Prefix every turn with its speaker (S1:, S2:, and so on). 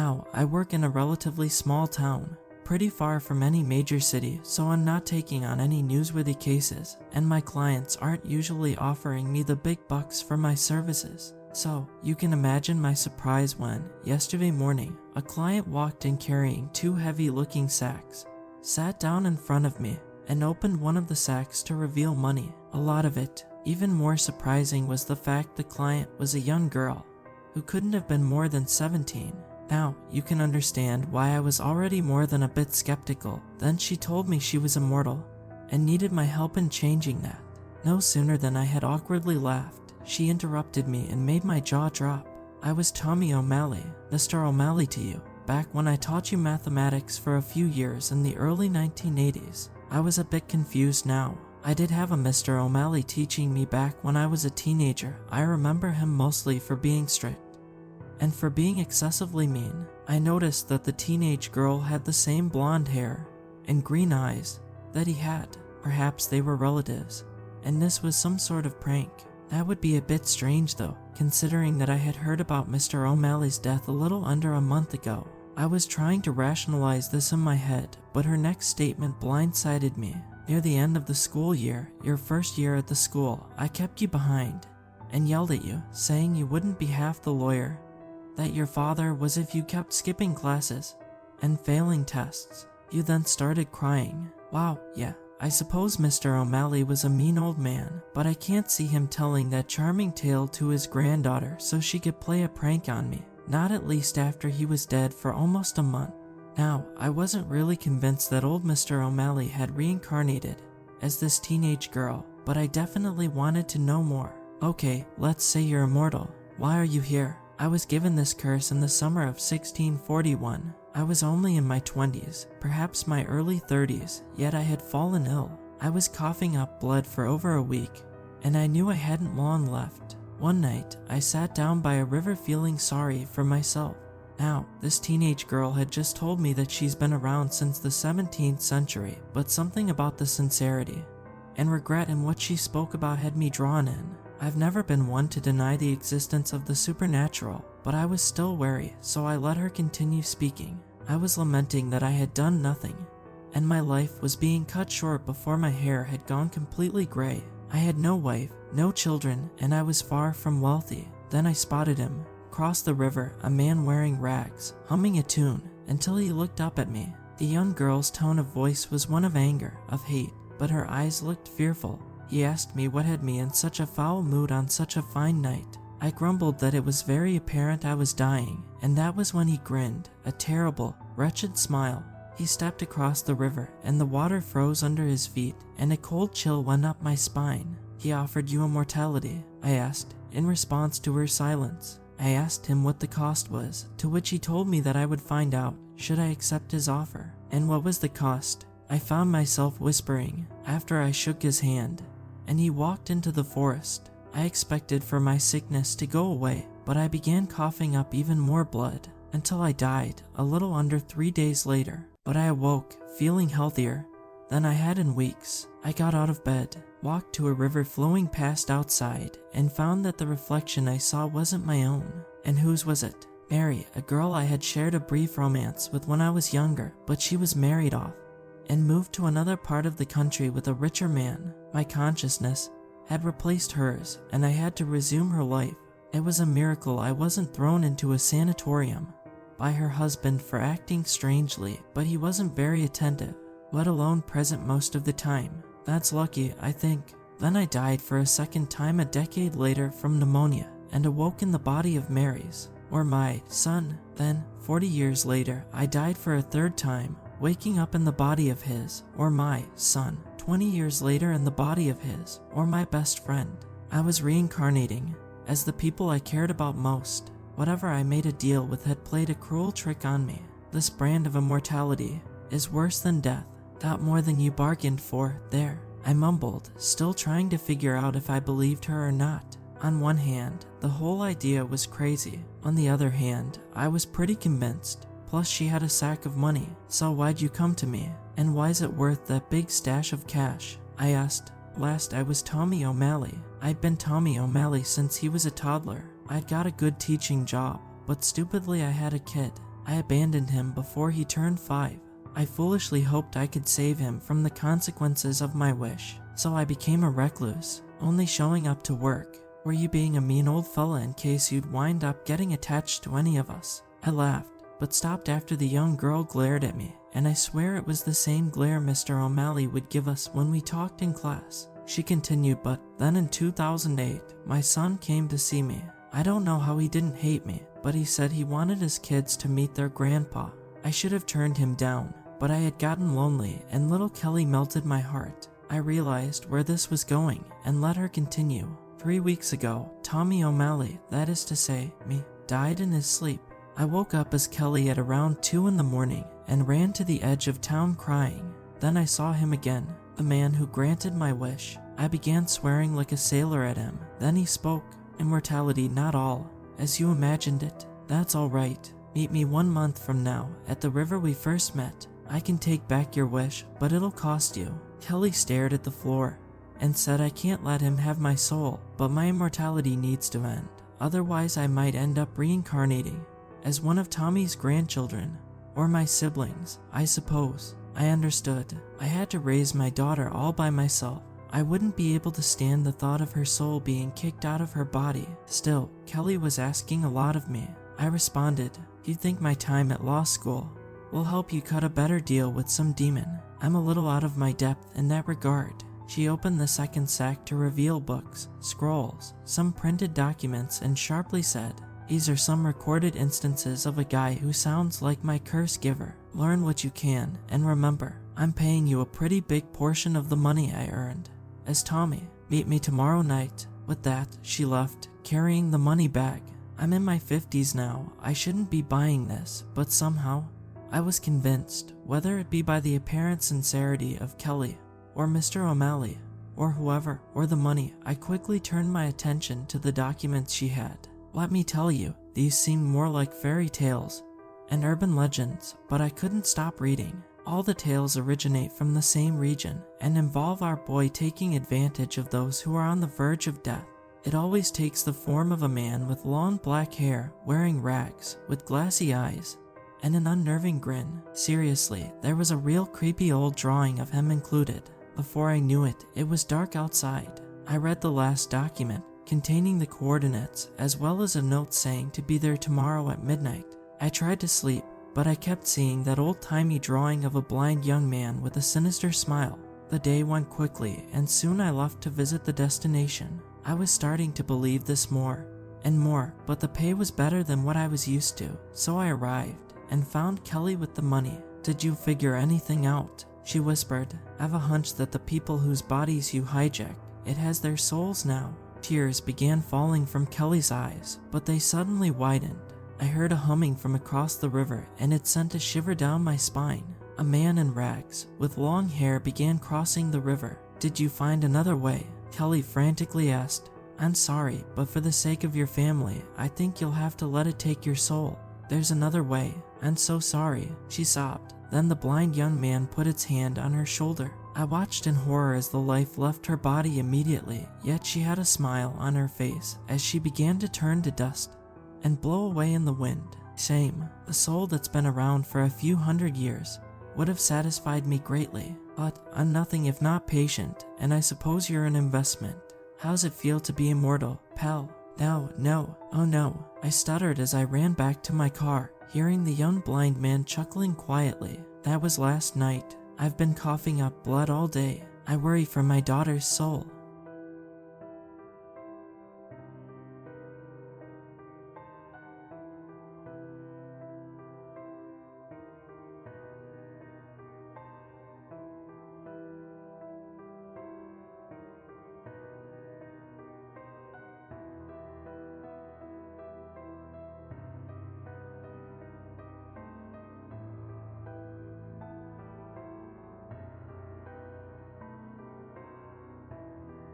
S1: Now, I work in a relatively small town, pretty far from any major city, so I'm not taking on any newsworthy cases, and my clients aren't usually offering me the big bucks for my services. So, you can imagine my surprise when, yesterday morning, a client walked in carrying 2 heavy-looking sacks, sat down in front of me, and opened one of the sacks to reveal money, a lot of it. Even more surprising was the fact the client was a young girl, who couldn't have been more than 17. Now, you can understand why I was already more than a bit skeptical. Then she told me she was immortal, and needed my help in changing that. No sooner than I had awkwardly laughed, she interrupted me and made my jaw drop. I was Tommy O'Malley, Mr. O'Malley to you, back when I taught you mathematics for a few years in the early 1980s. I was a bit confused now. I did have a Mr. O'Malley teaching me back when I was a teenager. I remember him mostly for being strict and for being excessively mean. I noticed that the teenage girl had the same blonde hair and green eyes that he had. Perhaps they were relatives, and this was some sort of prank. That would be a bit strange though, considering that I had heard about Mr. O'Malley's death a little under a month ago. I was trying to rationalize this in my head, but her next statement blindsided me. Near the end of the school year, your first year at the school, I kept you behind and yelled at you, saying you wouldn't be half the lawyer that your father was if you kept skipping classes and failing tests. You then started crying. Wow, yeah, I suppose Mr. O'Malley was a mean old man, but I can't see him telling that charming tale to his granddaughter so she could play a prank on me. Not at least after he was dead for almost a month. Now, I wasn't really convinced that old Mr. O'Malley had reincarnated as this teenage girl, but I definitely wanted to know more. Okay, let's say you're immortal. Why are you here? I was given this curse in the summer of 1641. I was only in my 20s, perhaps my early 30s, yet I had fallen ill. I was coughing up blood for over a week, and I knew I hadn't long left. One night, I sat down by a river feeling sorry for myself. Now, this teenage girl had just told me that she's been around since the 17th century, but something about the sincerity and regret in what she spoke about had me drawn in. I've never been one to deny the existence of the supernatural, but I was still wary, so I let her continue speaking. I was lamenting that I had done nothing, and my life was being cut short before my hair had gone completely gray. I had no wife, no children, and I was far from wealthy. Then I spotted him, across the river, a man wearing rags, humming a tune, until he looked up at me. The young girl's tone of voice was one of anger, of hate, but her eyes looked fearful. He asked me what had me in such a foul mood on such a fine night. I grumbled that it was very apparent I was dying, and that was when he grinned, a terrible, wretched smile. He stepped across the river, and the water froze under his feet, and a cold chill went up my spine. He offered you immortality, I asked, in response to her silence. I asked him what the cost was, to which he told me that I would find out, should I accept his offer. And what was the cost? I found myself whispering, after I shook his hand, and he walked into the forest. I expected for my sickness to go away, but I began coughing up even more blood, until I died, a little under 3 days later. But I awoke, feeling healthier than I had in weeks. I got out of bed, walked to a river flowing past outside, and found that the reflection I saw wasn't my own. And whose was it? Mary, a girl I had shared a brief romance with when I was younger, but she was married off and moved to another part of the country with a richer man. My consciousness had replaced hers, and I had to resume her life. It was a miracle I wasn't thrown into a sanatorium by her husband for acting strangely, but he wasn't very attentive, let alone present most of the time. That's lucky, I think. Then I died for a second time a decade later from pneumonia, and awoke in the body of Mary's, or my, son. Then, 40 years later, I died for a third time, waking up in the body of his, or my, son. 20 years later in the body of his, or my best friend. I was reincarnating as the people I cared about most. Whatever I made a deal with had played a cruel trick on me. This brand of immortality is worse than death. Not more than you bargained for, there. I mumbled, still trying to figure out if I believed her or not. On one hand, the whole idea was crazy. On the other hand, I was pretty convinced. Plus she had a sack of money, so why'd you come to me? And why's it worth that big stash of cash? I asked. Last I was Tommy O'Malley. I'd been Tommy O'Malley since he was a toddler. I'd got a good teaching job, but stupidly I had a kid. I abandoned him before he turned 5. I foolishly hoped I could save him from the consequences of my wish, so I became a recluse, only showing up to work. Were you being a mean old fella in case you'd wind up getting attached to any of us? I laughed, but stopped after the young girl glared at me, and I swear it was the same glare Mr. O'Malley would give us when we talked in class. She continued, but then in 2008, my son came to see me. I don't know how he didn't hate me, but he said he wanted his kids to meet their grandpa. I should have turned him down, but I had gotten lonely and little Kelly melted my heart. I realized where this was going and let her continue. 3 weeks ago, Tommy O'Malley, that is to say, me, died in his sleep. I woke up as Kelly at around 2 in the morning and ran to the edge of town crying. Then I saw him again, the man who granted my wish. I began swearing like a sailor at him. Then he spoke. Immortality not all, as you imagined it. That's all right. Meet me 1 month from now at the river we first met. I can take back your wish, but it'll cost you. Kelly stared at the floor and said I can't let him have my soul, but my immortality needs to end. Otherwise I might end up reincarnating as one of Tommy's grandchildren, or my siblings, I suppose. I understood. I had to raise my daughter all by myself. I wouldn't be able to stand the thought of her soul being kicked out of her body. Still, Kelly was asking a lot of me. I responded, "You think my time at law school will help you cut a better deal with some demon? I'm a little out of my depth in that regard." She opened the second sack to reveal books, scrolls, some printed documents, and sharply said, "These are some recorded instances of a guy who sounds like my curse giver. Learn what you can, and remember, I'm paying you a pretty big portion of the money I earned as Tommy. Meet me tomorrow night." With that, she left, carrying the money bag. I'm in my 50s now. I shouldn't be buying this, but somehow, I was convinced, whether it be by the apparent sincerity of Kelly, or Mr. O'Malley, or whoever, or the money. I quickly turned my attention to the documents she had. Let me tell you, these seemed more like fairy tales and urban legends, but I couldn't stop reading. All the tales originate from the same region and involve our boy taking advantage of those who are on the verge of death. It always takes the form of a man with long black hair, wearing rags, with glassy eyes, and an unnerving grin. Seriously, there was a real creepy old drawing of him included. Before I knew it, it was dark outside. I read the last document, containing the coordinates, as well as a note saying to be there tomorrow at midnight. I tried to sleep, but I kept seeing that old-timey drawing of a blind young man with a sinister smile. The day went quickly, and soon I left to visit the destination. I was starting to believe this more and more, but the pay was better than what I was used to, so I arrived and found Kelly with the money. "Did you figure anything out?" she whispered. "I've a hunch that the people whose bodies you hijacked, it has their souls now." Tears began falling from Kelly's eyes, but they suddenly widened. I heard a humming from across the river, and it sent a shiver down my spine. A man in rags, with long hair, began crossing the river. "Did you find another way?" Kelly frantically asked. "I'm sorry, but for the sake of your family, I think you'll have to let it take your soul. There's another way. I'm so sorry," she sobbed. Then the blind young man put its hand on her shoulder. I watched in horror as the life left her body immediately, yet she had a smile on her face as she began to turn to dust and blow away in the wind. Shame, a soul that's been around for a few hundred years, would have satisfied me greatly, but I'm nothing if not patient, and I suppose you're an investment. How's it feel to be immortal, pal? No, oh no, I stuttered as I ran back to my car, hearing the young blind man chuckling quietly. That was last night. I've been coughing up blood all day. I worry for my daughter's soul.